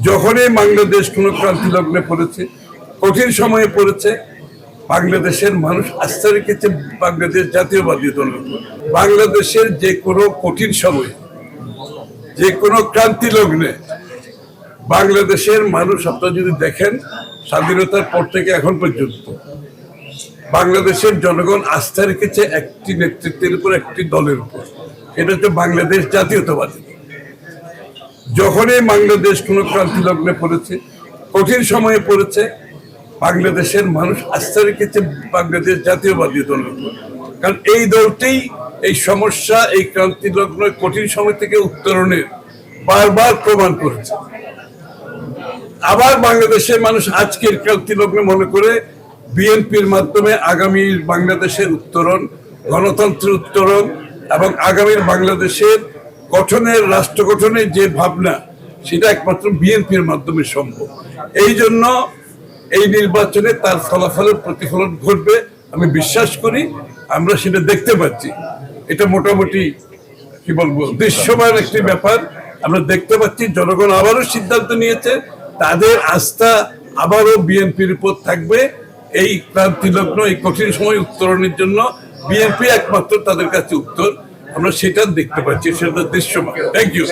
যখনই বাংলাদেশ কোনো ক্রান্তি লগ্নে পড়েছে, কঠিন সময়ে পড়েছে, বাংলাদেশের মানুষ আস্থা রেখেছে বাংলাদেশ জাতীয়বাদী দলের উপর। বাংলাদেশের যে কোনো কঠিন সময়ে, যে কোনো ক্রান্তি লগ্নে বাংলাদেশের মানুষ, আপনারা যদি দেখেন স্বাধীনতার পর থেকে এখন পর্যন্ত বাংলাদেশের জনগণ আস্থা রেখেছে একটি নেতৃত্বের উপর, একটি দলের উপর। এটা হচ্ছে বাংলাদেশ জাতীয়তাবাদী। যখনই বাংলাদেশ কোনো ক্রান্তি লগ্নে পড়েছে, কঠিন সময়ে পড়েছে, বাংলাদেশের মানুষ আস্থা রেখেছে বাংলাদেশ জাতীয়বাদী দলের উপর। কারণ এই দলটি এই সমস্যা, এই ক্রান্তি লগ্ন কঠিন সময় থেকে উত্তরণের বারবার প্রমাণ করেছে। আবার বাংলাদেশের মানুষ আজকের ক্রান্তি লগ্নে মনে করে বিএনপির মাধ্যমে আগামীর বাংলাদেশের উত্তরণ, গণতন্ত্রের উত্তরণ এবং আগামীর বাংলাদেশের গঠনের, রাষ্ট্র গঠনের যে ভাবনা, সেটা একমাত্র বিএনপির মাধ্যমে সম্ভব। এই জন্য এই নির্বাচনে তার ফলাফলের প্রতিফলন ঘটবে আমি বিশ্বাস করি। আমরা সেটা দেখতে পাচ্ছি। এটা মোটামুটি কি বলবো, দৃশ্যমান একটি ব্যাপার আমরা দেখতে পাচ্ছি। জনগণ আবারও সিদ্ধান্ত নিয়েছে, তাদের আস্থা আবারও বিএনপির উপর থাকবে। এই ক্রান্তিলগ্ন, এই কঠিন সময় উত্তরণের জন্য বিএনপি একমাত্র তাদের কাছে উত্তর। আমরা সেটা দেখতে পাচ্ছি, সেটা দৃশ্যমান। Thank you.